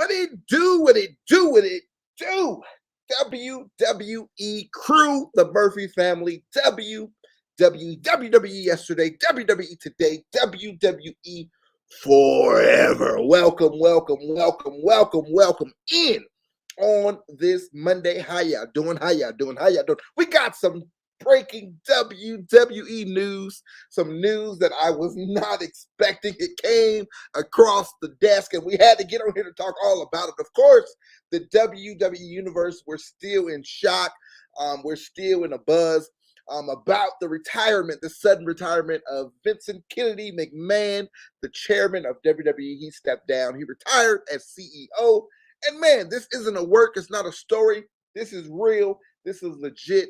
What it do? What it do? What it do? WWE crew, the Murphy family, WWE yesterday, WWE today, WWE forever. Welcome, welcome, welcome, welcome, welcome in on this Monday. How y'all doing? How y'all doing? How y'all doing? We got some breaking WWE news, some news that I was not expecting. It came across the desk and we had to get on here to talk all about it. Of course, the WWE universe, we're still in shock. We're still in a buzz about the retirement, the sudden retirement of Vincent Kennedy McMahon, the chairman of WWE. He stepped down. He retired as CEO. And man, this isn't a work. It's not a story. This is real. This is legit.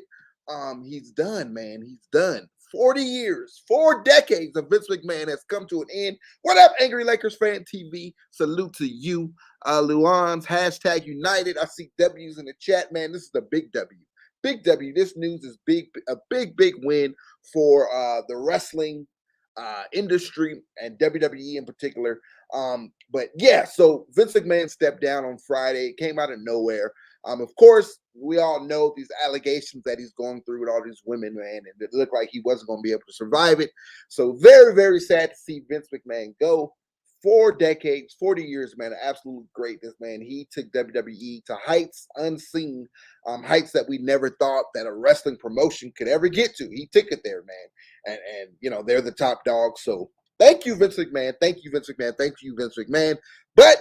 He's done, man. He's done. 40 years, 4 decades of Vince McMahon has come to an end. What up, Angry Lakers Fan TV? Salute to you. Luan's hashtag United. I see W's in the chat, man. This is a big W. Big W. This news is big, a big win for the wrestling industry and WWE in particular. But yeah, so Vince McMahon stepped down on Friday. It came out of nowhere. Of course, we all know these allegations that he's going through with all these women, man, and it looked like he wasn't going to be able to survive it. So very, very sad to see Vince McMahon go. 4 decades, 40 years, man, absolute greatness, man. He took WWE to heights unseen, heights that we never thought that a wrestling promotion could ever get to. He took it there, man, and you know, they're the top dog. So thank you, Vince McMahon. Thank you, Vince McMahon. Thank you, Vince McMahon. But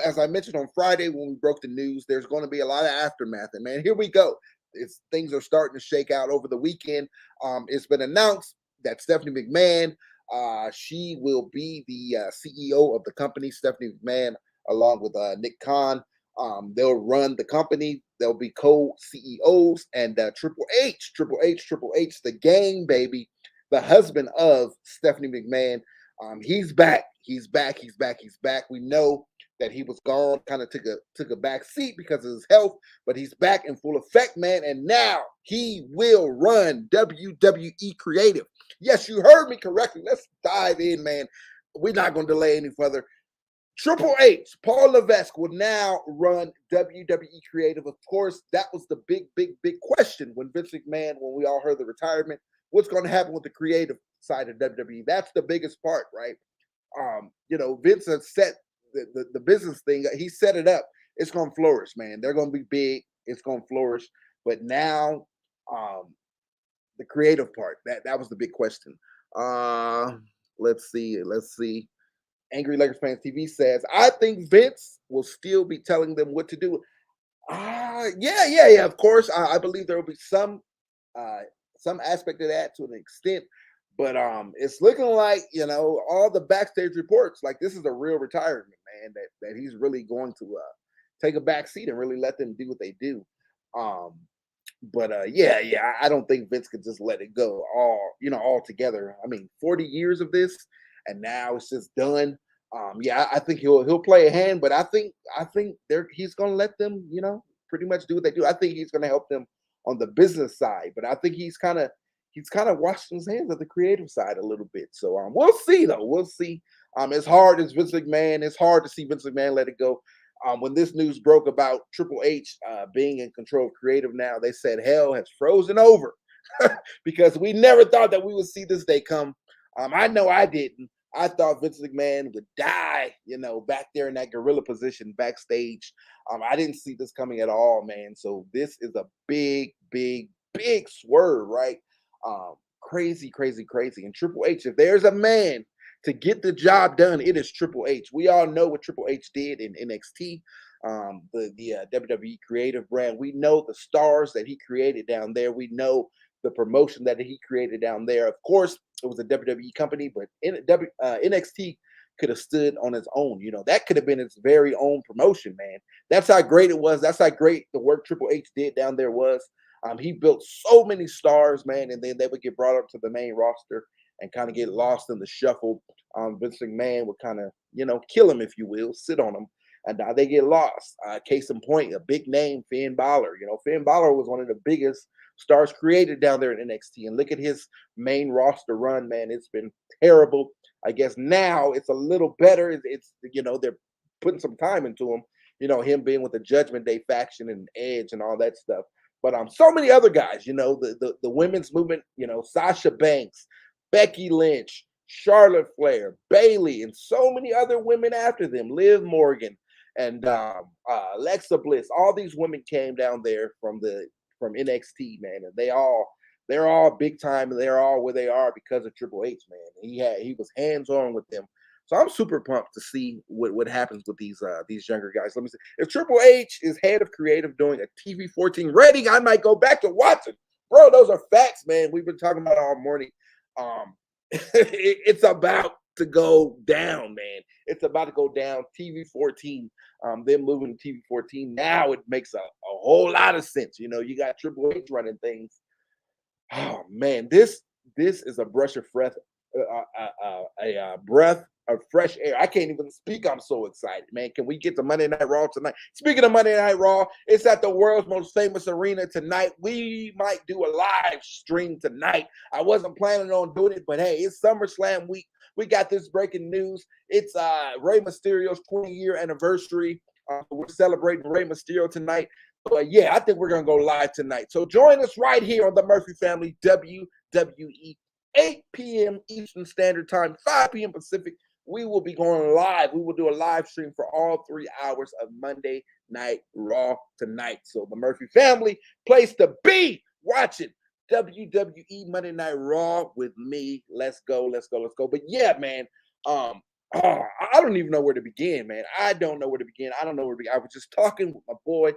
as I mentioned on Friday when we broke the news, there's going to be a lot of aftermath. And man, here we go. Things are starting to shake out over the weekend. It's been announced that Stephanie McMahon, she will be the CEO of the company. Stephanie McMahon, along with Nick Khan, they'll run the company. They'll be co-CEOs, and Triple H, the Game, baby, the husband of Stephanie McMahon. He's back. He's back. We know that he was gone, kind of took a back seat because of his health, but he's back in full effect, man. And now he will run WWE Creative. Yes, you heard me correctly. Let's dive in, man. We're not going to delay any further. Triple H, Paul Levesque, will now run WWE Creative. Of course, that was the big question when Vince McMahon, when we all heard the retirement. What's going to happen with the creative side of WWE? That's the biggest part, right? You know, Vince has set the business thing. He set it up. It's going to flourish, man. They're going to be big. It's going to flourish. But now, the creative part, that was the big question. Let's see. Angry Lakers Fans TV says, I think Vince will still be telling them what to do. Yeah. Of course, I believe there will be some aspect of that to an extent, but it's looking like, you know, all the backstage reports, like this is a real retirement, man. That he's really going to take a back seat and really let them do what they do. Yeah, I don't think Vince could just let it go all together. I mean, 40 years of this, and now it's just done. I think he'll play a hand, but I think he's gonna let them, you know, pretty much do what they do. I think he's gonna help them on the business side, but I think he's kind of washing his hands at the creative side a little bit. So we'll see though. We'll see. As hard as Vince McMahon, it's hard to see Vince McMahon let it go. When this news broke about Triple H being in control of creative now, they said hell has frozen over because we never thought that we would see this day come. I know I didn't. I thought Vince McMahon would die, you know, back there in that gorilla position backstage. I didn't see this coming at all, man. So this is a big swerve, right? Crazy. And Triple H, if there's a man to get the job done, it is Triple H. We all know what Triple H did in NXT, the WWE creative brand. We know the stars that he created down there. We know the promotion that he created down there. Of course, it was a WWE company, but NXT could have stood on its own. You know, that could have been its very own promotion, man. That's how great it was. That's how great the work Triple H did down there was. He built so many stars, man, and then they would get brought up to the main roster and kind of get lost in the shuffle. Vince McMahon would kind of, you know, kill him, if you will, sit on them, and they get lost. Case in point, a big name, Finn Balor. You know, Finn Balor was one of the biggest stars created down there in NXT, and look at his main roster run, man. It's been terrible. I guess now it's a little better. It's you know, they're putting some time into him, him being with the Judgment Day faction and Edge and all that stuff. But so many other guys, the women's movement, Sasha Banks, Becky Lynch, Charlotte Flair, Bayley, and so many other women after them, Liv Morgan and Alexa Bliss. All these women came down there from NXT, man, and they're all big time, and they're all where they are because of Triple H, man. He was hands on with them. So I'm super pumped to see what happens with these younger guys. Let me see. If Triple H is head of creative doing a TV 14 rating, I might go back to watching. Bro, those are facts, man. We've been talking about it all morning. It's about to go down, man. It's about to go down. TV 14. Them moving to TV 14. Now it makes a whole lot of sense. You got Triple H running things. Oh man, this is a breath of fresh, breath of fresh air. I can't even speak. I'm so excited, man. Can we get to Monday Night Raw tonight? Speaking of Monday Night Raw, it's at the world's most famous arena tonight. We might do a live stream tonight. I wasn't planning on doing it, but hey, it's SummerSlam week. We got this breaking news. It's Rey Mysterio's 20-year anniversary. We're celebrating Rey Mysterio tonight. But yeah, I think we're going to go live tonight. So join us right here on the Murphy Family WWE, 8 p.m. Eastern Standard Time, 5 p.m. Pacific. We will be going live. We will do a live stream for all 3 hours of Monday Night Raw tonight. So the Murphy Family, place to be, watching WWE Monday Night Raw with me. Let's go, let's go, let's go. But yeah, man, I don't even know where to begin, man. I don't know where to begin. I don't know where to begin. I was just talking with my boy,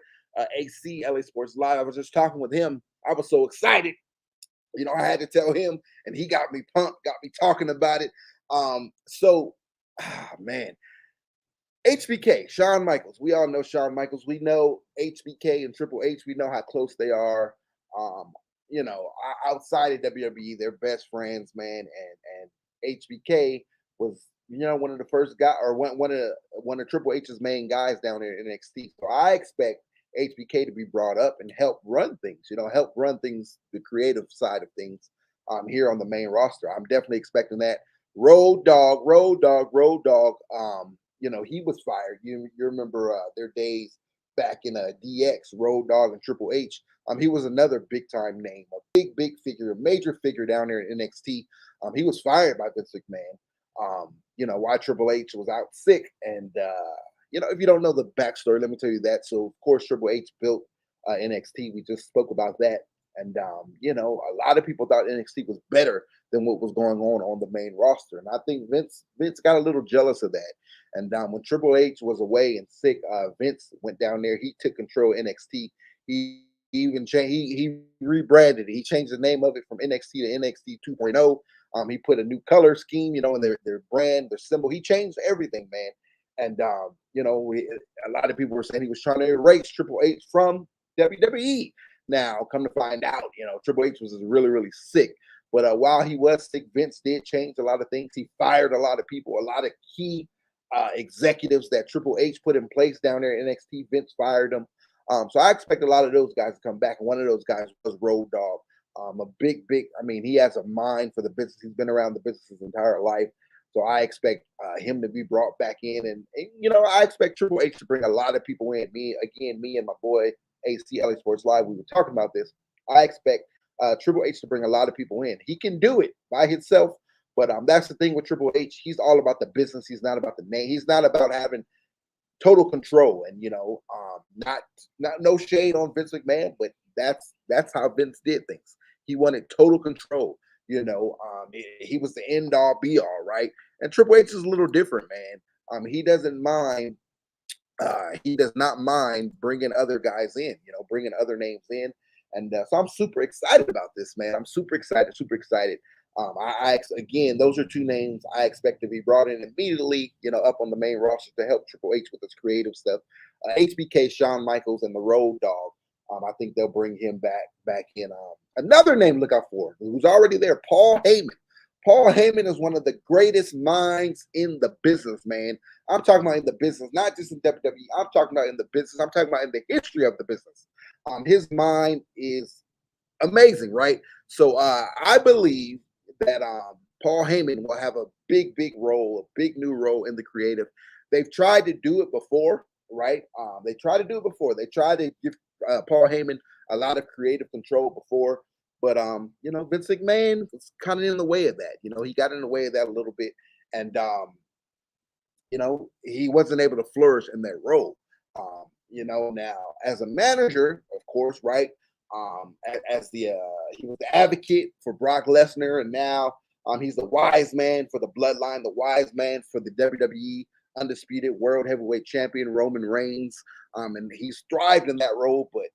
AC, LA Sports Live. I was just talking with him. I was so excited. I had to tell him, and he got me pumped, got me talking about it. Man, HBK, Shawn Michaels. We all know Shawn Michaels. We know HBK and Triple H. We know how close they are. Outside of WWE, they're best friends, man. And HBK was, one of the first guys, or one of Triple H's main guys down there in NXT. So I expect HBK to be brought up and help run things, help run things, the creative side of things, here on the main roster. I'm definitely expecting that. Road Dogg, he was fired. You remember their days back in DX, Road Dogg and Triple H. He was another big time name, a big figure, a major figure down there in NXT. He was fired by Vince McMahon. Why Triple H was out sick. And if you don't know the backstory, let me tell you that. So of course Triple H built NXT. We just spoke about that. And a lot of people thought NXT was better than what was going on the main roster. And I think Vince got a little jealous of that. And when Triple H was away and sick, Vince went down there. He took control of NXT. He even changed. He rebranded it. He changed the name of it from NXT to NXT 2.0. He put a new color scheme, in their brand, their symbol. He changed everything, man. And a lot of people were saying he was trying to erase Triple H from WWE. Now, come to find out, Triple H was really, really sick. But while he was sick, Vince did change a lot of things. He fired a lot of people, a lot of key executives that Triple H put in place down there in NXT. Vince fired them. So I expect a lot of those guys to come back. And one of those guys was Road Dogg. A big, he has a mind for the business. He's been around the business his entire life. So I expect him to be brought back in. And I expect Triple H to bring a lot of people in. Me and my boy, AC, LA Sports Live, we were talking about this. I expect Triple H to bring a lot of people in. He can do it by himself. But that's the thing with Triple H. He's all about the business. He's not about the name. He's not about having total control. And not no shade on Vince McMahon, but that's how Vince did things. He wanted total control. He was the end all be all, right? And Triple H is a little different, man. He doesn't mind. He does not mind bringing other guys in, bringing other names in. And so I'm super excited about this, man. I'm super excited. Again, those are two names I expect to be brought in immediately, up on the main roster to help Triple H with his creative stuff. HBK, Shawn Michaels, and the Road Dogg. I think they'll bring him back in. Another name to look out for, who's already there, Paul Heyman. Paul Heyman is one of the greatest minds in the business, man. I'm talking about in the business, not just in WWE. I'm talking about in the business. I'm talking about in the history of the business. His mind is amazing, right? So I believe that Paul Heyman will have a big role, a big new role in the creative. They've tried to do it before, right? They tried to do it before. They tried to give Paul Heyman a lot of creative control before, but you know, Vince McMahon was kind of in the way of that. You know, he got in the way of that a little bit, and you know, he wasn't able to flourish in that role. You know, now as a manager, of course, right? As the he was the advocate for Brock Lesnar, and now he's the wise man for the bloodline, the wise man for the WWE undisputed world heavyweight champion Roman Reigns. And he's thrived in that role, but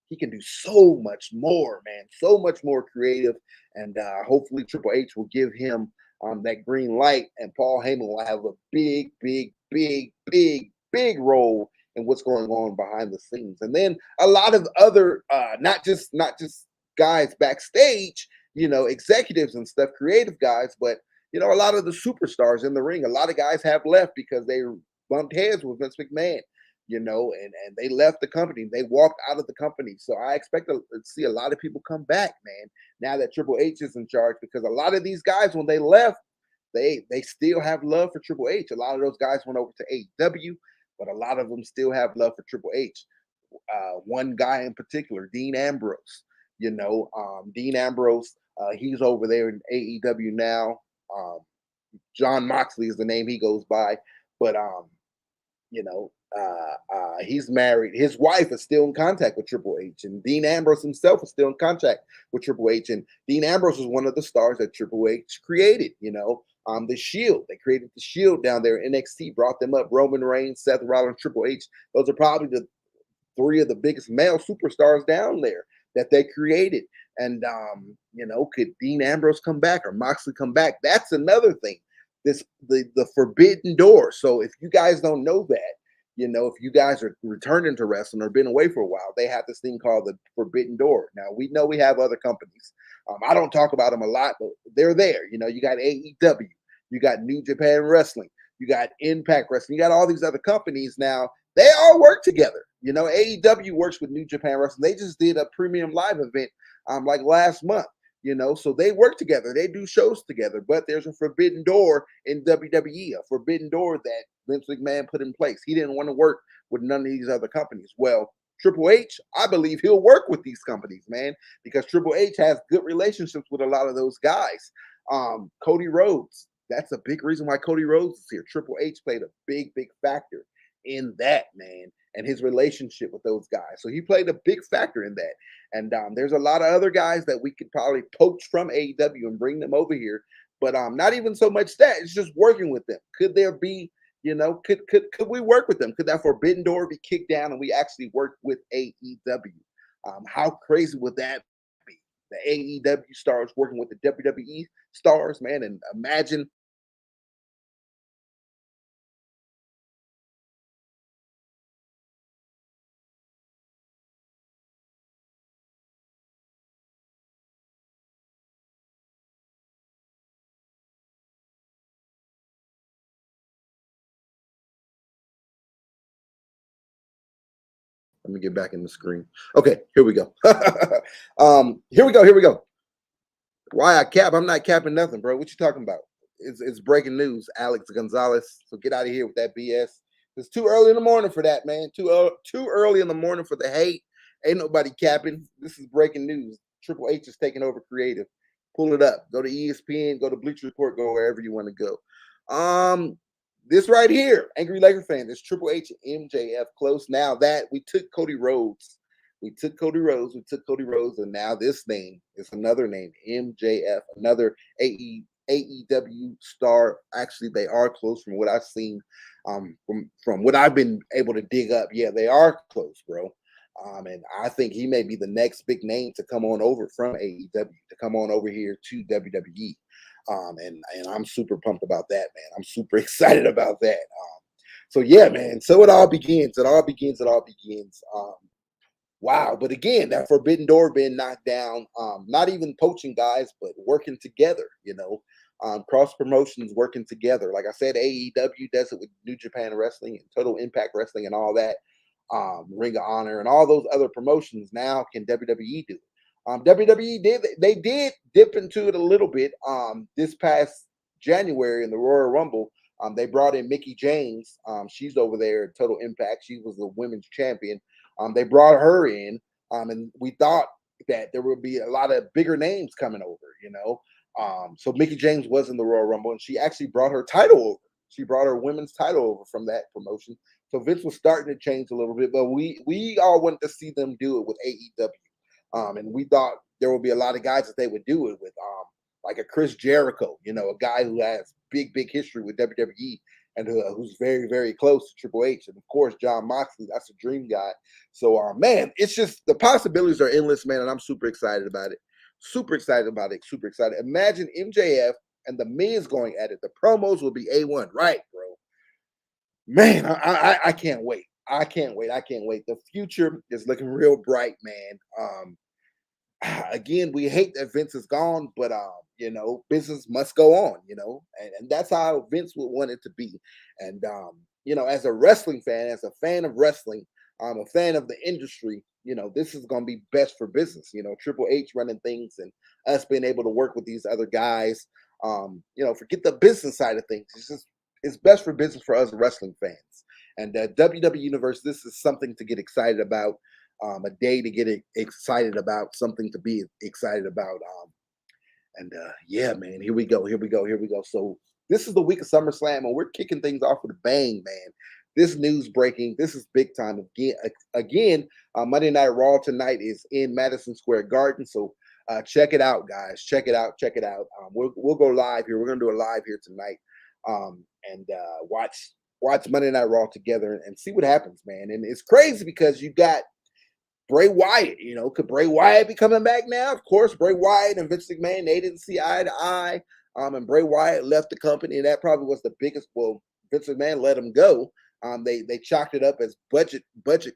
he can do so much more, man, so much more creative. And hopefully Triple H will give him that green light, and Paul Heyman will have a big, big, big, big, big role in what's going on behind the scenes. And then a lot of other, not just guys backstage, you know, executives and stuff, creative guys, but you know, a lot of the superstars in the ring. A lot of guys have left because they bumped heads with Vince McMahon, you know, and they left the company. They walked out of the company. So I expect to see a lot of people come back, man, now that Triple H is in charge, because a lot of these guys, when they left, they still have love for Triple H. A lot of those guys went over to AEW, but a lot of them still have love for Triple H. One guy in particular, Dean Ambrose. You know, Dean Ambrose, he's over there in AEW now. Um, John Moxley is the name he goes by, but you know, he's married. His wife is still in contact with Triple H, and Dean Ambrose himself is still in contact with Triple H. And Dean Ambrose was one of the stars that Triple H created. You know, the Shield. They created the Shield down there in NXT, brought them up. Roman Reigns, Seth Rollins, Triple H. Those are probably the three of the biggest male superstars down there that they created. And you know, could Dean Ambrose come back or Moxley come back? That's another thing. The forbidden door. So if you guys don't know that, you know, if you guys are returning to wrestling or been away for a while, they have this thing called the forbidden door. Now we know we have other companies. I don't talk about them a lot, but they're there. You know, you got AEW, you got New Japan Wrestling, you got Impact Wrestling, you got all these other companies now. They all work together. You know, AEW works with New Japan Wrestling. They just did a premium live event like last month. You know, so they work together. They do shows together. But there's a forbidden door in WWE, a forbidden door that Vince McMahon put in place. He didn't want to work with none of these other companies. Well, Triple H, I believe he'll work with these companies, man, because Triple H has good relationships with a lot of those guys. Cody Rhodes, that's a big reason why Cody Rhodes is here. Triple H played a big, big factor in that, man, and his relationship with those guys. So he played a big factor in that. And there's a lot of other guys that we could probably poach from AEW and bring them over here. But not even so much that. It's just working with them. Could there be, you know, could we work with them? Could that forbidden door be kicked down and we actually work with AEW? How crazy would that be? The AEW stars working with the WWE stars, man. And imagine. Let me get back in the screen. Okay, here we go. Here we go. Here we go. Why I cap? I'm not capping nothing, bro. What you talking about? It's breaking news. Alex Gonzalez. So get out of here with that BS. It's too early in the morning for that, man. Too early in the morning for the hate. Ain't nobody capping. This is breaking news. Triple H is taking over creative. Pull it up. Go to ESPN. Go to Bleacher Report. Go wherever you want to go. This right here, Angry Laker fan. This Triple H and MJF close. Now that we took Cody Rhodes. We took Cody Rhodes, and now this name is another name, MJF, another AEW star. Actually, they are close from what I've seen, from what I've been able to dig up. Yeah, they are close, bro. And I think he may be the next big name to come on over from AEW, to come on over here to WWE. And I'm super pumped about that, man. I'm super excited about that. So yeah, man. So it all begins. It all begins. It all begins. Wow. But again, that forbidden door being knocked down, not even poaching guys, but working together, you know, cross promotions working together. Like I said, AEW does it with New Japan Wrestling and Total Impact Wrestling and all that, Ring of Honor and all those other promotions. Now can WWE do it? WWE did dip into it a little bit this past January in the Royal Rumble. They brought in Mickey James. She's over there at Total Impact. She was the women's champion. They brought her in, and we thought that there would be a lot of bigger names coming over, you know. So Mickey James was in the Royal Rumble, and she actually brought her title over. She brought her women's title over from that promotion. So Vince was starting to change a little bit, but we all wanted to see them do it with AEW, and we thought there would be a lot of guys that they would do it with, like a Chris Jericho, you know, a guy who has big history with WWE and who's very close to Triple H, and of course John Moxley. That's a dream guy. So, man, it's just the possibilities are endless, man, and I'm super excited about it. Super excited about it. Super excited. Imagine MJF and the Miz going at it. The promos will be A1, right, bro? Man, I can't wait. I can't wait. I can't wait. The future is looking real bright, man. Again, we hate that Vince is gone, but you know, business must go on, you know, and that's how Vince would want it to be. And you know, as a wrestling fan, as a fan of wrestling, I'm a fan of the industry, you know, this is gonna be best for business, you know, Triple H running things and us being able to work with these other guys. You know, forget the business side of things. It's best for business for us wrestling fans. And WWE Universe, this is something to get excited about. A day to get excited about, something to be excited about. And yeah, man, here we go. So this is the week of SummerSlam, and we're kicking things off with a bang, man. This news breaking. This is big time. Again, Monday Night Raw tonight is in Madison Square Garden. So check it out, guys. Check it out. We'll go live here. We're gonna do a live here tonight, and watch Monday Night Raw together and see what happens, man. And it's crazy because you got Bray Wyatt, you know, could Bray Wyatt be coming back now? Of course, Bray Wyatt and Vince McMahon, they didn't see eye to eye. And Bray Wyatt left the company, and that probably was the biggest. Well, Vince McMahon let him go. They chalked it up as budget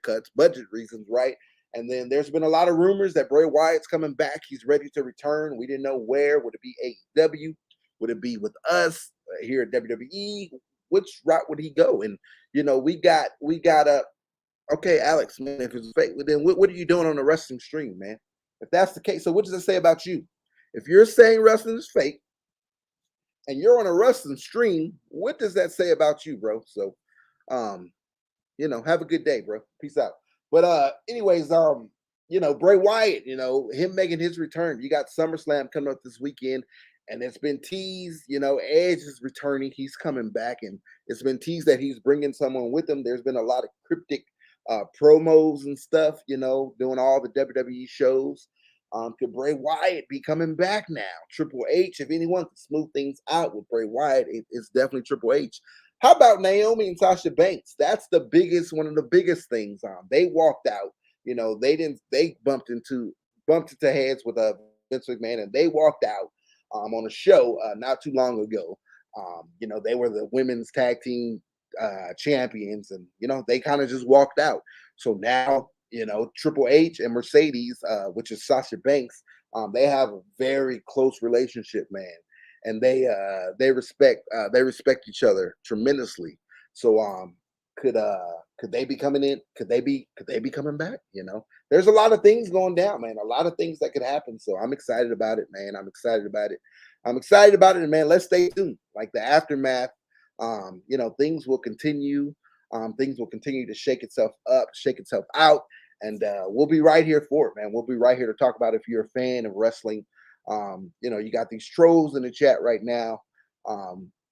cuts, budget reasons, right? And then there's been a lot of rumors that Bray Wyatt's coming back. He's ready to return. We didn't know where. Would it be AEW? Would it be with us here at WWE? Which route would he go? And you know, we got a. Okay, Alex, man, if it's fake, then what are you doing on the wrestling stream, man? If that's the case, so what does it say about you? If you're saying wrestling is fake and you're on a wrestling stream, what does that say about you, bro? So, you know, have a good day, bro. Peace out. But anyways, you know, Bray Wyatt, you know, him making his return. You got SummerSlam coming up this weekend, and it's been teased, you know, Edge is returning. He's coming back, and it's been teased that he's bringing someone with him. There's been a lot of cryptic promos and stuff, you know, doing all the WWE shows. Could Bray Wyatt be coming back now? Triple H, if anyone could smooth things out with Bray Wyatt, it's definitely Triple H. How about Naomi and Sasha Banks? That's one of the biggest things. They walked out, you know, they bumped into heads with Vince McMahon, and they walked out on a show not too long ago. You know, they were the women's tag team champions, and you know, they kind of just walked out. So now, you know, Triple H and Mercedes, which is Sasha Banks, they have a very close relationship, man, and they respect each other tremendously. So could they be coming in? Could they be coming back? You know, there's a lot of things going down, man. A lot of things that could happen. So I'm excited about it, man. I'm excited about it, and man, let's stay tuned. Like the aftermath. You know, things will continue. Things will continue to shake itself up, shake itself out, and we'll be right here for it, man. We'll be right here to talk about it if you're a fan of wrestling. You know, you got these trolls in the chat right now.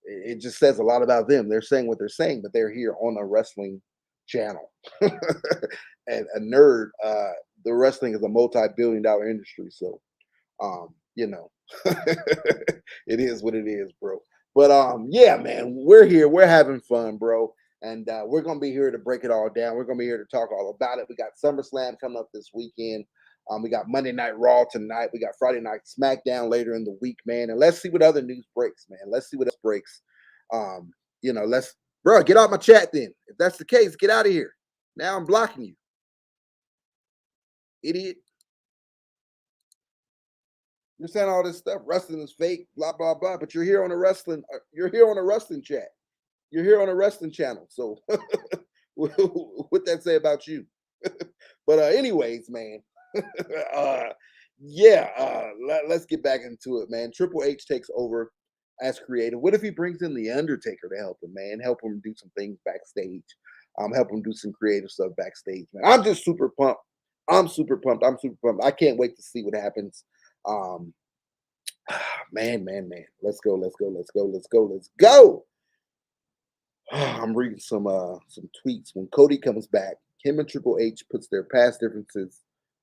It just says a lot about them. They're saying what they're saying, but they're here on a wrestling channel. And a nerd, the wrestling is a multi-billion-dollar industry, so you know, it is what it is, bro. But yeah, man, we're here. We're having fun, bro. And we're gonna be here to break it all down. We're gonna be here to talk all about it. We got SummerSlam coming up this weekend. We got Monday Night Raw tonight. We got Friday Night SmackDown later in the week, man. And let's see what other news breaks, man. Let's see what else breaks. You know, bro, get out my chat then. If that's the case, get out of here. Now I'm blocking you, idiot. You're saying all this stuff. Wrestling is fake, blah blah blah. But you're here on a wrestling. You're here on a wrestling chat. You're here on a wrestling channel. So what that say about you? But anyways, man. Yeah. Let's get back into it, man. Triple H takes over as creative. What if he brings in the Undertaker to help him, man? Help him do some things backstage. Help him do some creative stuff backstage, man. I'm just super pumped. I'm super pumped. I'm super pumped. I can't wait to see what happens. Um, man. Let's go. Let's go. Let's go. Let's go. Let's go. I'm reading some tweets. When Cody comes back, him and Triple H puts their past differences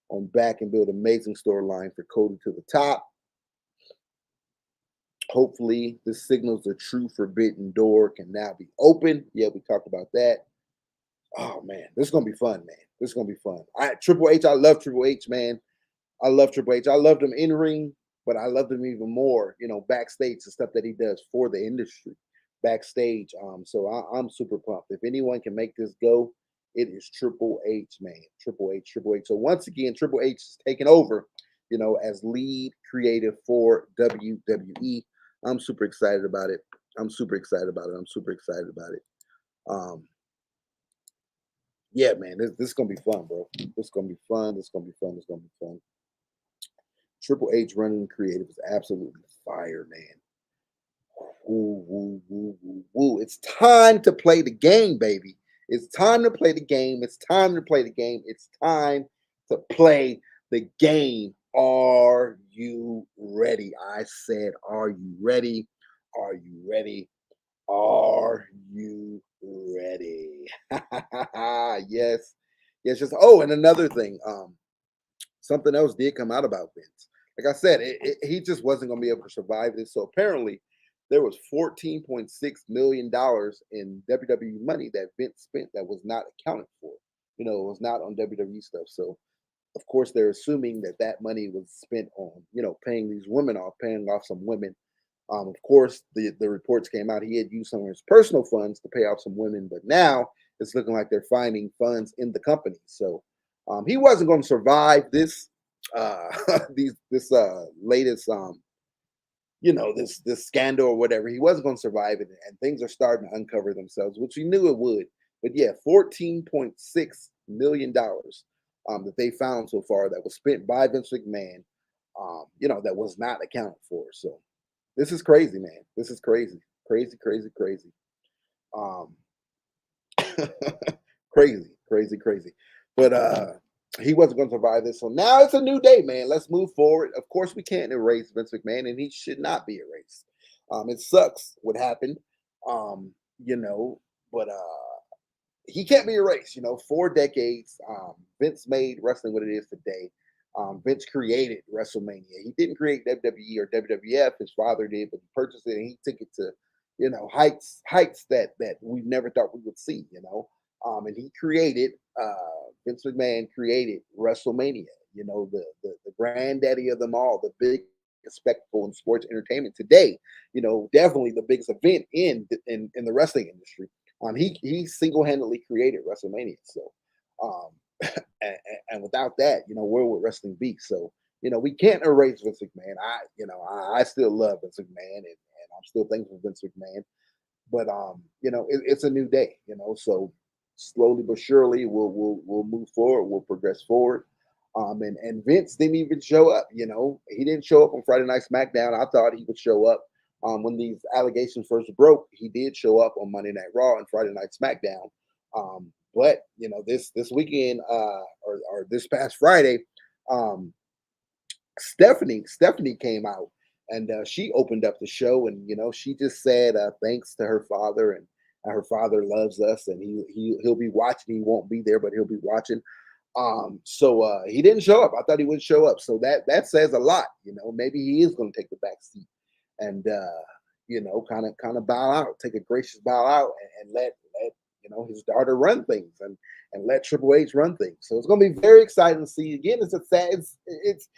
on back and build amazing storyline for Cody to the top. Hopefully, this signals the true forbidden door can now be open. Yeah, we talked about that. Oh man, this is gonna be fun, man. This is gonna be fun. Triple H, I love Triple H, man. I love Triple H. I loved him in ring, but I loved him even more, backstage, the stuff that he does for the industry backstage. So I'm super pumped. If anyone can make this go, it is Triple H, man. Triple H, Triple H. So once again, Triple H is taking over, as lead creative for WWE. I'm super excited about it. I'm super excited about it. I'm super excited about it. Yeah, man, this is gonna be fun, bro. This is gonna be fun. This is gonna be fun. This is gonna be fun. Triple H running creative is absolutely fire, man. Woo, woo, woo, woo, woo. It's time to play the game, baby. It's time to play the game. It's time to play the game. It's time to play the game. Are you ready? I said, are you ready? Are you ready? Are you ready? Yes. Yes, just and another thing. Something else did come out about Vince. Like I said, he just wasn't going to be able to survive this. So apparently, there was $14.6 million in WWE money that Vince spent that was not accounted for. It was not on WWE stuff. So, of course, they're assuming that that money was spent on, paying these women off, paying off some women. Of course, the reports came out he had used some of his personal funds to pay off some women, but now it's looking like they're finding funds in the company. So he wasn't going to survive this this latest this scandal or whatever. He wasn't going to survive it, and things are starting to uncover themselves, which we knew it would. But yeah, $14.6 million that they found so far that was spent by Vince McMahon, that was not accounted for. So this is crazy, man. This is crazy, crazy, crazy, crazy. Crazy, crazy, crazy. But he wasn't going to survive this. So now it's a new day, man. Let's move forward. Of course, we can't erase Vince McMahon, and he should not be erased. It sucks what happened, but he can't be erased. 4 decades. Vince made wrestling what it is today. Vince created WrestleMania. He didn't create WWE or WWF. His father did, but he purchased it and he took it to, heights that we never thought we would see. And he created Vince McMahon created WrestleMania. The granddaddy of them all, the biggest spectacle in sports entertainment today. Definitely the biggest event in the wrestling industry. He single-handedly created WrestleMania. So, and without that, where would wrestling be? So, we can't erase Vince McMahon. I still love Vince McMahon, and I'm still thankful for Vince McMahon. But it's a new day. So slowly but surely we'll move forward. We'll progress forward. And Vince didn't even show up. He didn't show up on Friday Night SmackDown. I thought he would show up when these allegations first broke. He did show up on Monday Night Raw and Friday Night SmackDown. But this weekend or this past Friday, Stephanie came out and she opened up the show, and she just said thanks to her father, and her father loves us, and he'll be watching. He won't be there, but he'll be watching. So he didn't show up. I thought he would show up. So that says a lot. Maybe he is going to take the back seat and kind of bow out, take a gracious bow out, and let his daughter run things, and let Triple H run things. So it's going to be very exciting to see. Again, it's a sad. It's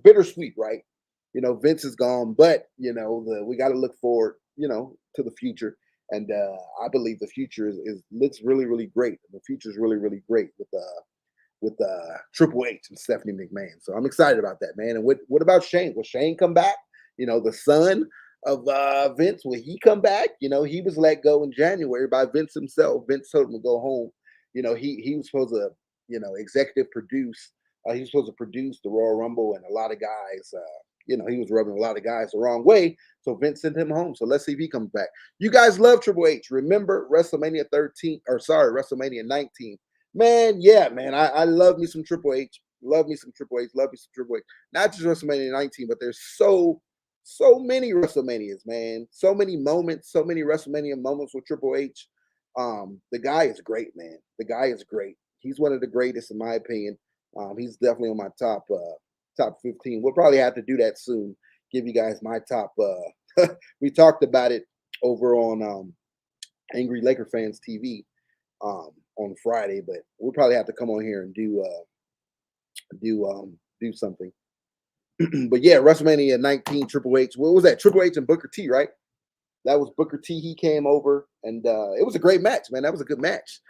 bittersweet, right? Vince is gone, but we got to look forward, to the future. And I believe the future looks really, really great. The future is really, really great with Triple H and Stephanie McMahon. So I'm excited about that, man. And what about Shane? Will Shane come back? The son of Vince, will he come back? He was let go in January by Vince himself. Vince told him to go home. He was supposed to, executive produce. He was supposed to produce the Royal Rumble, and a lot of guys, you know, he was rubbing a lot of guys the wrong way. So Vince sent him home. So let's see if he comes back. You guys love Triple H. Remember WrestleMania 13, or sorry, WrestleMania 19. Man, yeah, man. I love me some Triple H. Love me some Triple H. Love me some Triple H. Not just WrestleMania 19, but there's so many WrestleManias, man. So many moments, so many WrestleMania moments with Triple H. The guy is great, man. The guy is great. He's one of the greatest in my opinion. He's definitely on my top 15. We'll probably have to do that soon. Give you guys my top. We talked about it over on Angry Laker Fans TV on Friday, but we'll probably have to come on here and do something. But yeah, WrestleMania 19, Triple H. What was that? Triple H and Booker T, right? That was Booker T. He came over, and it was a great match, man. That was a good match.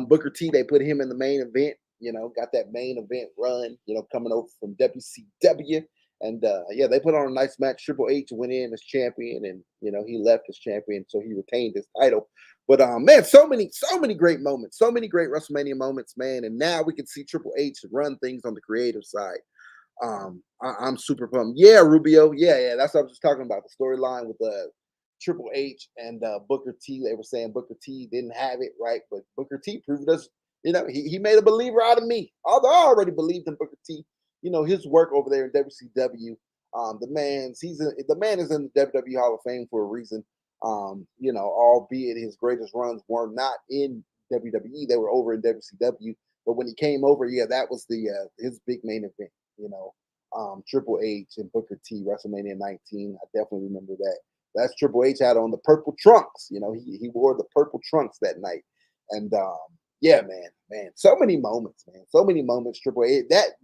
Booker T. They put him in the main event. You know, got that main event run. You know, coming over from WCW, and yeah, they put on a nice match. Triple H went in as champion, and you know he left as champion, so he retained his title. But man, so many great moments, so many great WrestleMania moments, man. And now we can see Triple H run things on the creative side. I'm super pumped. Yeah, Rubio. Yeah. That's what I was just talking about. The storyline with Triple H and Booker T. They were saying Booker T didn't have it, right? But Booker T proved us, you know, he made a believer out of me. Although I already believed in Booker T, you know, his work over there in WCW. The man is in the WWE Hall of Fame for a reason. You know, albeit his greatest runs were not in WWE, they were over in WCW. But when he came over, yeah, that was his big main event. You know, Triple H and Booker T, WrestleMania 19. I definitely remember that. That's Triple H had on the purple trunks. You know, he wore the purple trunks that night. And yeah, man, so many moments, man. So many moments, Triple H. That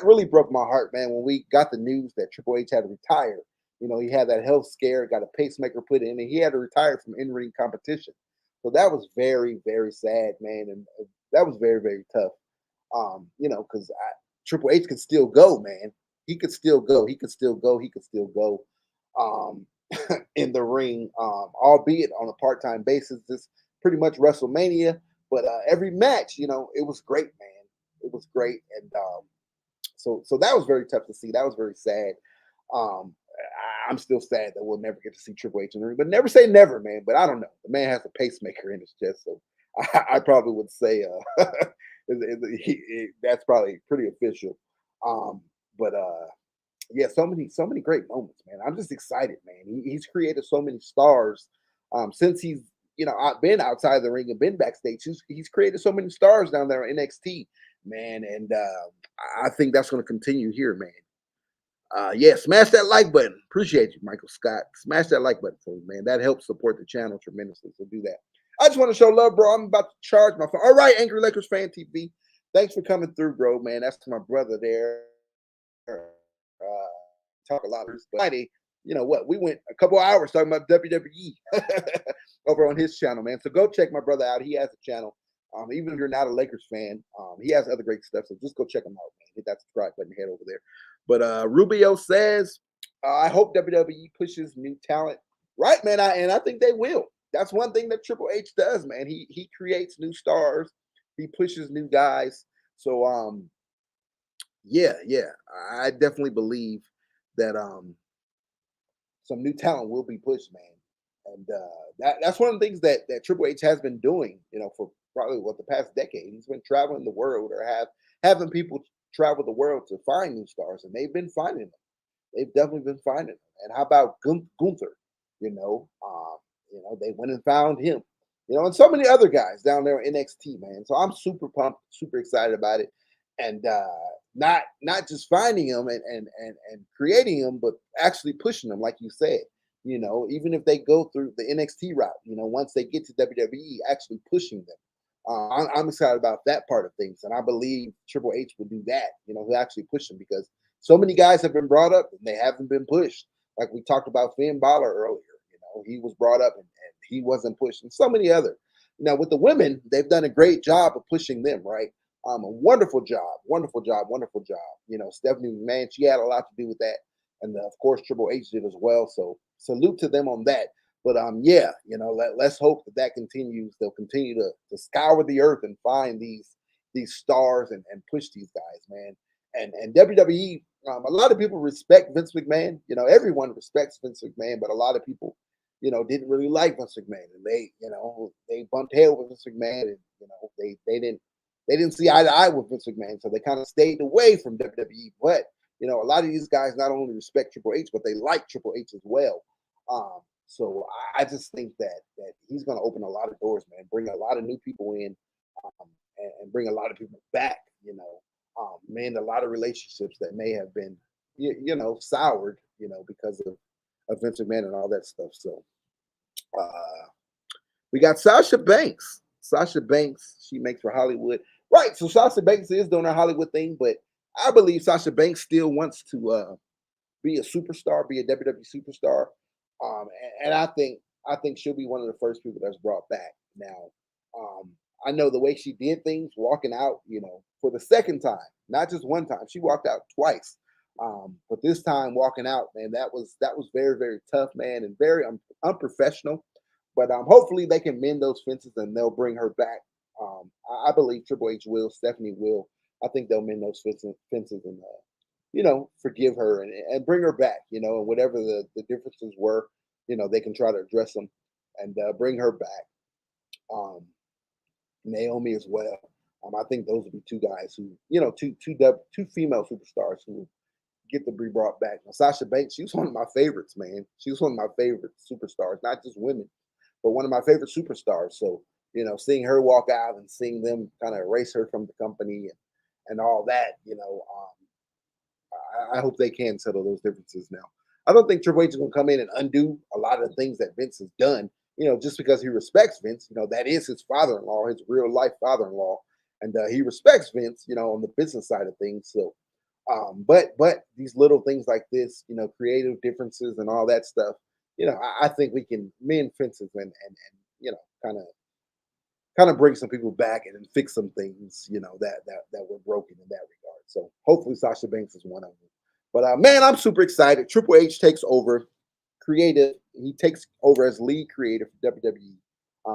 really broke my heart, man, when we got the news that Triple H had to retire. You know, he had that health scare, got a pacemaker put in, and he had to retire from in-ring competition. So that was very, very sad, man. And that was very, very tough. You know, because Triple H could still go, man. He could still go. He could still go. He could still go in the ring, albeit on a part-time basis. This pretty much WrestleMania, but every match, you know, it was great, man. It was great, and so that was very tough to see. That was very sad. I'm still sad that we'll never get to see Triple H in the ring, but never say never, man. But I don't know. The man has a pacemaker in his chest, so I probably would say that's probably pretty official. But yeah, so many great moments, man. I'm just excited, man. He's created so many stars since he's been outside the ring and been backstage. He's created so many stars down there on NXT, man, and I think that's going to continue here, man. Yeah, smash that like button. Appreciate you, Michael Scott. Smash that like button for me, man. That helps support the channel tremendously. So do that. I just want to show love, bro. I'm about to charge my phone. All right, Angry Lakers Fan TV. Thanks for coming through, bro, man. That's my brother there. Talk a lot of this, but Friday, you know what? We went a couple hours talking about WWE over on his channel, man. So go check my brother out. He has a channel. Even if you're not a Lakers fan, he has other great stuff. So just go check him out, man. Hit that subscribe button, head over there. But Rubio says, I hope WWE pushes new talent. Right, man. I think they will. That's one thing that Triple H does, man. He creates new stars. He pushes new guys. So yeah. I definitely believe that some new talent will be pushed, man. And that's one of the things that Triple H has been doing, you know, for probably the past decade. He's been traveling the world or having people travel the world to find new stars, and they've been finding them. They've definitely been finding them. And how about Gunther? They went and found him. You know, and so many other guys down there in NXT, man. So I'm super pumped, super excited about it, and not just finding them and creating them, but actually pushing them, like you said. You know, even if they go through the NXT route, you know, once they get to WWE, actually pushing them. I'm excited about that part of things, and I believe Triple H will do that. You know, he'll actually push them because so many guys have been brought up and they haven't been pushed. Like we talked about Finn Balor earlier. You know, he was brought up and he wasn't pushed, and so many other. Now with the women, they've done a great job of pushing them, right? A wonderful job. You know, Stephanie McMahon, she had a lot to do with that, and of course Triple H did as well. So salute to them on that. But yeah, you know, let's hope that continues. They'll continue to scour the earth and find these stars and push these guys, man. And WWE A lot of people respect Vince McMahon. Everyone respects Vince McMahon, but a lot of people, didn't really like Vince McMahon, and they bumped head with Vince McMahon, and they didn't see eye to eye with Vince McMahon, so they kind of stayed away from WWE. But a lot of these guys not only respect Triple H, but they like Triple H as well. So I just think that he's going to open a lot of doors, man, bring a lot of new people in, and bring a lot of people back. Mend a lot of relationships that may have been, soured, because of Vince McMahon and all that stuff. So we got Sasha Banks. Sasha Banks, she makes for Hollywood. Right. So Sasha Banks is doing her Hollywood thing, but I believe Sasha Banks still wants to be a superstar, be a WWE superstar. And I think she'll be one of the first people that's brought back. Now, I know the way she did things, walking out, for the second time, not just one time. She walked out twice. But this time walking out, man, that was very, very tough, man, and very unprofessional. But hopefully they can mend those fences and they'll bring her back. I believe Triple H will, Stephanie will. I think they'll mend those fences and forgive her and bring her back, and whatever the differences were, they can try to address them and bring her back. Naomi as well. I think those would be two guys who, two female superstars who get to be brought back. Now, Sasha Banks, she was one of my favorites, man. She was one of my favorite superstars, not just women, but one of my favorite superstars. So, seeing her walk out and seeing them kind of erase her from the company and all that, I hope they can settle those differences now. I don't think Triple H is going to come in and undo a lot of the things that Vince has done, just because he respects Vince. That is his father-in-law, his real life father-in-law. And he respects Vince, on the business side of things. So, but these little things like this, creative differences and all that stuff, I think we can mend fences and kind of bring some people back and then fix some things, that were broken in that regard. So hopefully Sasha Banks is one of them. But man, I'm super excited. Triple H takes over creative. He takes over as lead creator for WWE.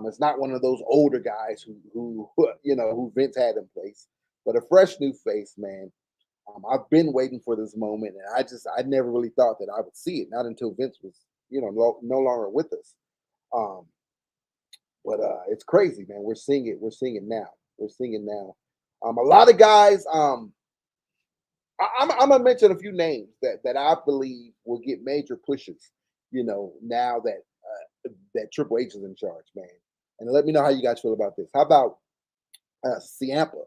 It's not one of those older guys who Vince had in place, but a fresh new face, man. I've been waiting for this moment, and I never really thought that I would see it. Not until Vince was, no longer with us. But it's crazy, man. We're seeing it. We're seeing it now. We're seeing it now. A lot of guys. I'm gonna mention a few names that I believe will get major pushes. Now that Triple H is in charge, man. And let me know how you guys feel about this. How about Ciampa?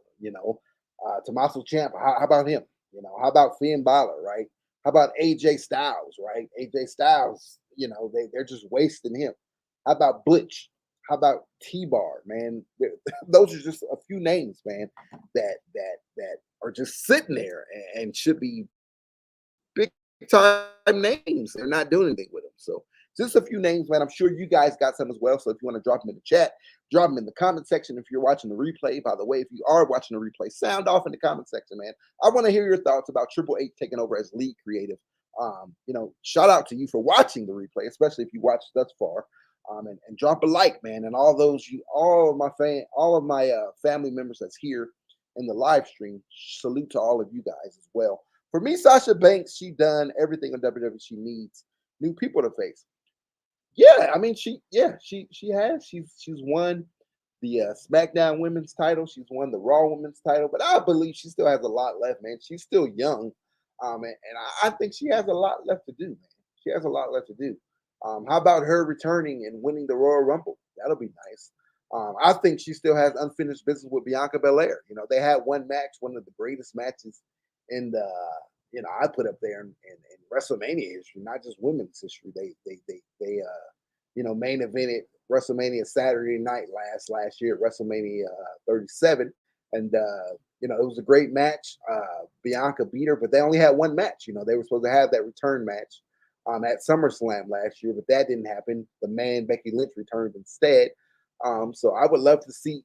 Tommaso Ciampa. How about him? How about Finn Balor? Right? How about AJ Styles? Right? AJ Styles. They're just wasting him. How about Butch? How about T-Bar? Man, those are just a few names, man, that are just sitting there and should be big time names. They're not doing anything with them. So just a few names, man. I'm sure you guys got some as well. So if you want to drop them in the chat, drop them in the comment section. If you're watching the replay, by the way, if you are watching the replay, sound off in the comment section, man. I want to hear your thoughts about Triple H taking over as lead creative. Shout out to you for watching the replay, especially if you watched thus far. And drop a like, man. And all of my family members that's here in the live stream, salute to all of you guys as well. For me, Sasha Banks, she done everything in WWE she needs. New people to face. Yeah, I mean, she has. She's won the SmackDown Women's title. She's won the Raw Women's title. But I believe she still has a lot left, man. She's still young. And I think she has a lot left to do, man. She has a lot left to do. How about her returning and winning the Royal Rumble? That'll be nice. I think she still has unfinished business with Bianca Belair. They had one match, one of the greatest matches in the, I put up there in WrestleMania history, not just women's history. They main evented WrestleMania Saturday night last year at WrestleMania 37. And, it was a great match. Bianca beat her, but they only had one match. They were supposed to have that return match at SummerSlam last year, but that didn't happen. The man Becky Lynch returned instead. So I would love to see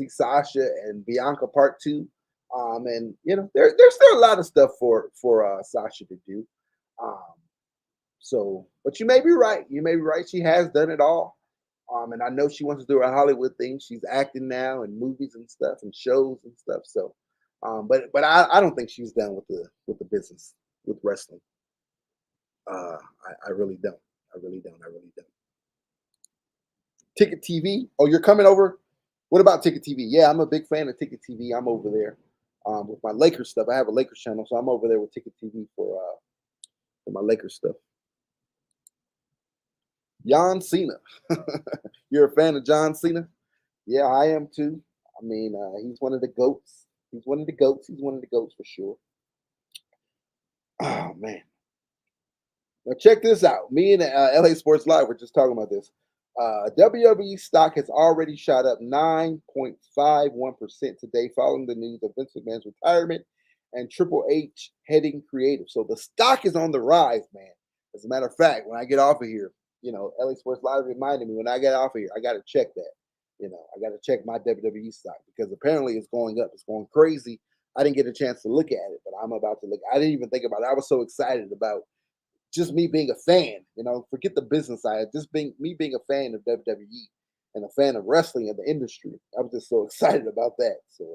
Sasha and Bianca part 2. And there's still a lot of stuff for Sasha to do. But you may be right. You may be right. She has done it all. And I know she wants to do a Hollywood thing. She's acting now in movies and stuff and shows and stuff. So, but I don't think she's done with the business. with wrestling. I really don't. I really don't. I really don't. Ticket TV. Oh, you're coming over? What about Ticket TV? Yeah, I'm a big fan of Ticket TV. I'm over there with my Lakers stuff. I have a Lakers channel, so I'm over there with Ticket TV for my Lakers stuff. John Cena. You're a fan of John Cena? Yeah, I am too. I mean, he's one of the goats. He's one of the goats. He's one of the goats for sure. Oh man. Now check this out. Me and LA Sports Live were just talking about this. WWE stock has already shot up 9.51% today following the news of Vince McMahon's retirement and Triple H heading creative. So the stock is on the rise, man. As a matter of fact, when I get off of here, LA Sports Live reminded me when I get off of here, I got to check that. I got to check my WWE stock because apparently it's going up. It's going crazy. I didn't get a chance to look at it, but I'm about to look. I didn't even think about it. I was so excited about just me being a fan, forget the business side, just being a fan of WWE and a fan of wrestling and the industry. I was just so excited about that. So,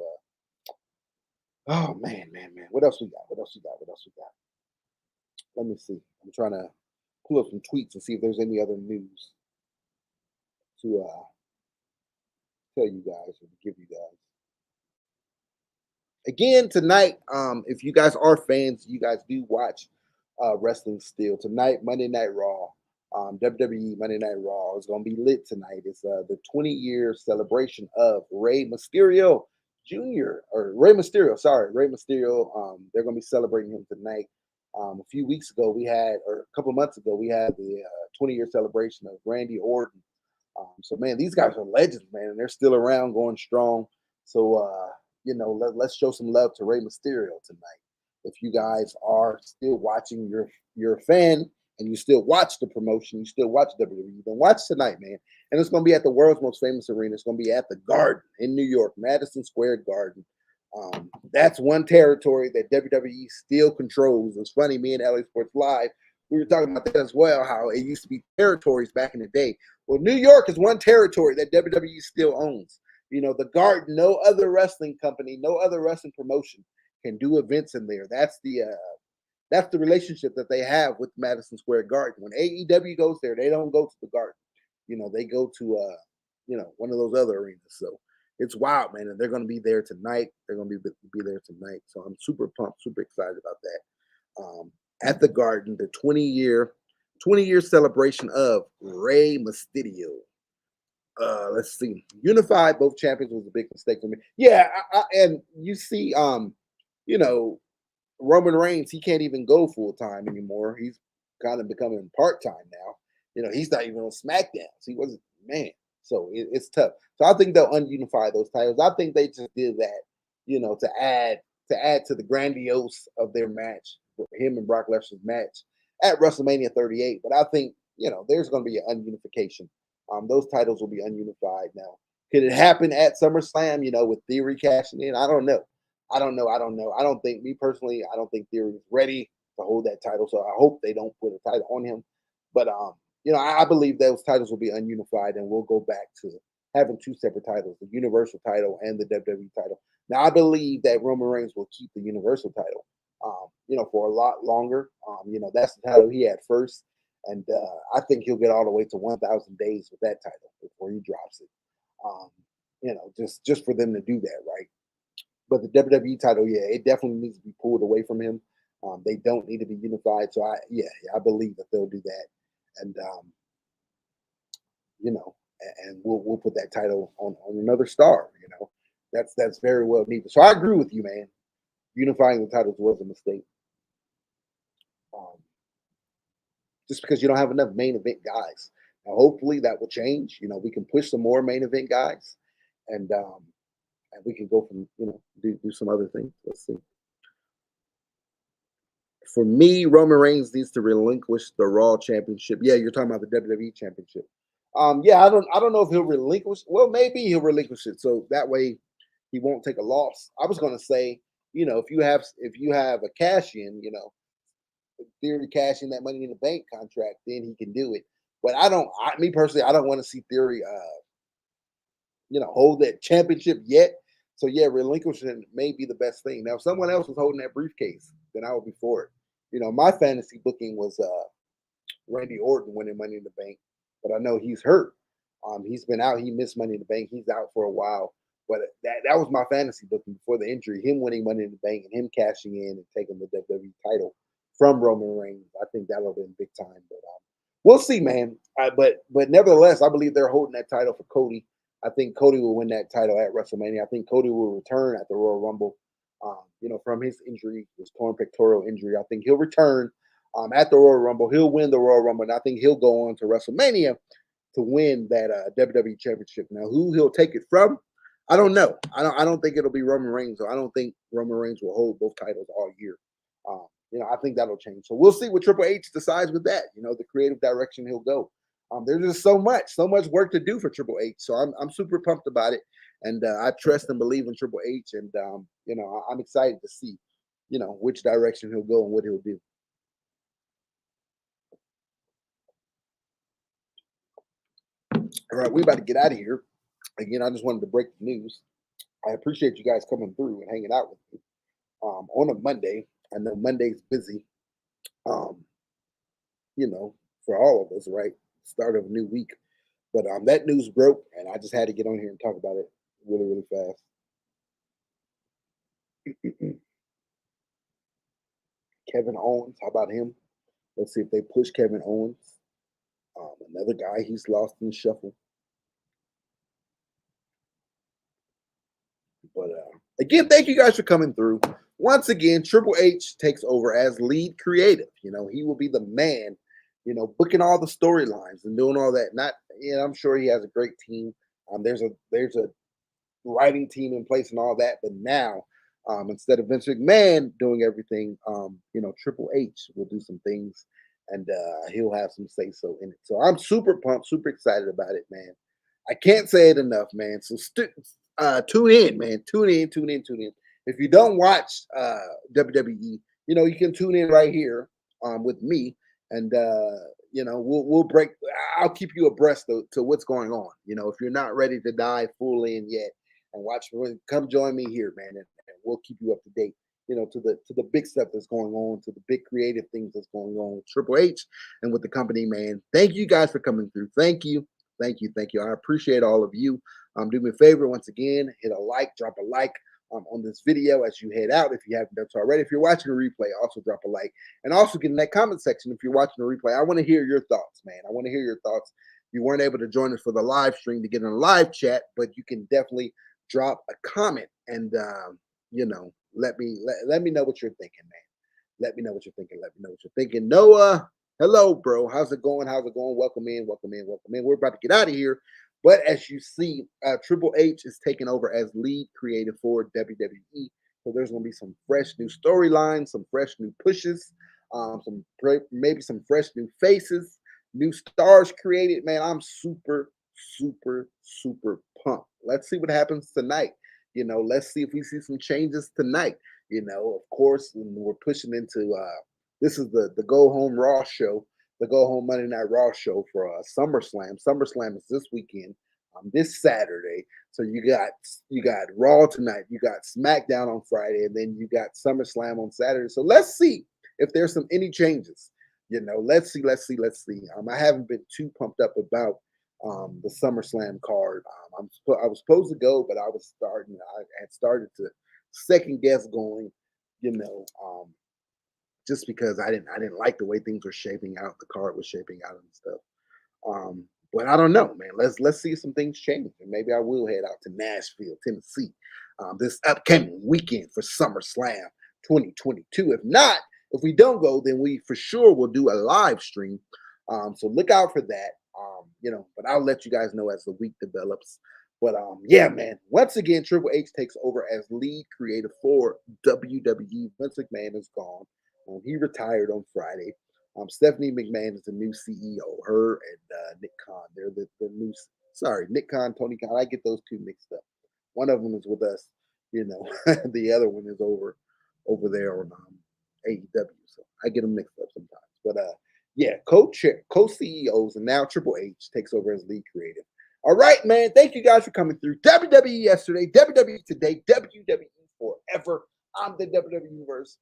oh man. What else we got? What else we got? Let me see. I'm trying to pull up some tweets and see if there's any other news to tell you guys or to give you guys. Again, tonight, if you guys are fans, you guys do watch wrestling still. Tonight, Monday Night Raw, WWE Monday Night Raw is going to be lit tonight. It's the 20-year celebration of Rey Mysterio Jr. or Rey Mysterio. Sorry, Rey Mysterio. They're going to be celebrating him tonight. A few weeks ago, a couple months ago, we had the 20-year celebration of Randy Orton. So, man, these guys are legends, man, and they're still around, going strong. So, let's show some love to Rey Mysterio tonight. If you guys are still watching, you're a fan, and you still watch the promotion, you still watch WWE, then watch tonight, man. And it's going to be at the world's most famous arena. It's going to be at the Garden in New York, Madison Square Garden. That's one territory that WWE still controls. It's funny, me and LA Sports Live, we were talking about that as well, how it used to be territories back in the day. Well, New York is one territory that WWE still owns. The Garden, no other wrestling company, no other wrestling promotion can do events in there. That's the relationship that they have with Madison Square Garden. When AEW goes there, they don't go to the Garden. They go to one of those other arenas. So it's wild, man. And they're going to be there tonight. They're going to be there tonight. So I'm super pumped, super excited about that. At the Garden, the 20-year celebration of Rey Mysterio. Let's see. Unified both champions was a big mistake for me. Yeah, and you see, Roman Reigns, he can't even go full time anymore. He's kind of becoming part time now. He's not even on SmackDown. So he wasn't, man. So it's tough. So I think they'll ununify those titles. I think they just did that, to add to the grandiose of their match, him and Brock Lesnar's match at WrestleMania 38. But I think there's going to be an ununification. Those titles will be ununified now. Could it happen at SummerSlam? With Theory cashing in? I don't know. I don't think, me personally, I don't think Theory is ready to hold that title. So I hope they don't put a title on him. But I believe those titles will be ununified, and we'll go back to having two separate titles, the Universal title and the WWE title. Now, I believe that Roman Reigns will keep the Universal title, for a lot longer. That's the title he had first. And I think he'll get all the way to 1,000 days with that title before he drops it. Just for them to do that, right? But the WWE title, yeah, it definitely needs to be pulled away from him. They don't need to be unified. So I believe that they'll do that. And and we'll put that title on another star. That's very well needed. So I agree with you, man. Unifying the titles was a mistake. Just because you don't have enough main event guys. Now, hopefully that will change. We can push some more main event guys, and we can go from do some other things. Let's see. For me, Roman Reigns needs to relinquish the Raw Championship. Yeah, you're talking about the WWE Championship. Yeah, I don't know if he'll relinquish. Well, maybe he'll relinquish it, so that way he won't take a loss. I was going to say, if you have a cash in, Theory cashing that Money in the Bank contract, then he can do it. But me personally, I don't want to see Theory, hold that championship yet. So yeah, relinquishing may be the best thing. Now, if someone else was holding that briefcase, then I would be for it. my fantasy booking was Randy Orton winning Money in the Bank, but I know he's hurt. He's been out. He missed Money in the Bank. He's out for a while. But that was my fantasy booking before the injury. Him winning Money in the Bank and him cashing in and taking the WWE title from Roman Reigns. I think that'll have been big time. But we'll see, man. But nevertheless, I believe they're holding that title for Cody. I think Cody will win that title at WrestleMania. I think Cody will return at the Royal Rumble. From his injury, his torn pectoral injury. I think he'll return at the Royal Rumble. He'll win the Royal Rumble, and I think he'll go on to WrestleMania to win that WWE Championship. Now, who he'll take it from, I don't know. I don't think it'll be Roman Reigns, or I don't think Roman Reigns will hold both titles all year. I think that'll change. So we'll see what Triple H decides with that. The creative direction he'll go. There's just so much work to do for Triple H. So I'm super pumped about it, and I trust and believe in Triple H, and I'm excited to see, which direction he'll go and what he'll do. All right, we about to get out of here. Again, I just wanted to break the news. I appreciate you guys coming through and hanging out with me on a Monday. I know Monday's busy, for all of us, right? Start of a new week. But that news broke, and I just had to get on here and talk about it really, really fast. Kevin Owens, how about him? Let's see if they push Kevin Owens. Another guy he's lost in the shuffle. But again, thank you guys for coming through. Once again, Triple H takes over as lead creative. He will be the man, booking all the storylines and doing all that. I'm sure he has a great team. There's a writing team in place and all that. But now, instead of Vince McMahon doing everything, Triple H will do some things, and he'll have some say so in it. So I'm super pumped, super excited about it, man. I can't say it enough, man. So tune in, man. Tune in. If you don't watch WWE, you can tune in right here with me, and we'll break. I'll keep you abreast to what's going on. If you're not ready to dive full in yet and watch, come join me here, man, and we'll keep you up to date. To the big stuff that's going on, to the big creative things that's going on with Triple H and with the company, man. Thank you guys for coming through. Thank you. I appreciate all of you. Do me a favor once again, hit a like, drop a like on this video as you head out if you haven't done so already. If you're watching a replay, also drop a like, and also get in that comment section if you're watching a replay. I want to hear your thoughts, man. I want to hear your thoughts. You weren't able to join us for the live stream to get in a live chat, but you can definitely drop a comment and let me know what you're thinking, man. Let me know what you're thinking. Noah, hello, bro. How's it going? Welcome in. We're about to get out of here. But as you see, Triple H is taking over as lead creative for WWE. So there's going to be some fresh new storylines, some fresh new pushes, maybe some fresh new faces, new stars created. Man, I'm super, super, super pumped. Let's see what happens tonight. Let's see if we see some changes tonight. Of course, we're pushing into this is the Go Home Raw show. The Go Home Monday Night Raw show for SummerSlam. SummerSlam is this weekend, this Saturday. So you got Raw tonight, you got SmackDown on Friday, and then you got SummerSlam on Saturday. So let's see if there's any changes. Let's see. I haven't been too pumped up about the SummerSlam card. I was supposed to go, but I had started to second guess going. Just because I didn't like the way things were shaping out, the card was shaping out and stuff. But I don't know, man. Let's see if some things change, and maybe I will head out to Nashville, Tennessee, this upcoming weekend for SummerSlam 2022. If not, if we don't go, then we for sure will do a live stream. So look out for that. But I'll let you guys know as the week develops. But yeah, man. Once again, Triple H takes over as lead creative for WWE. Vince McMahon is gone. He retired on Friday. Stephanie McMahon is the new CEO. Her and Nick Khan. They're the new. Sorry, Nick Khan, Tony Khan. I get those two mixed up. One of them is with us. The other one is over there on AEW. So I get them mixed up sometimes. But yeah, co-CEOs, and now Triple H takes over as lead creative. All right, man. Thank you guys for coming through. WWE yesterday, WWE today, WWE forever. I'm the WWE verse.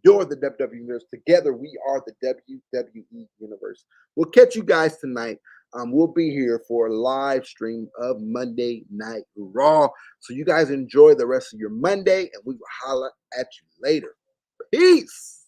You're the WWE Universe. Together, we are the WWE Universe. We'll catch you guys tonight. We'll be here for a live stream of Monday Night Raw. So you guys enjoy the rest of your Monday, and we will holla at you later. Peace.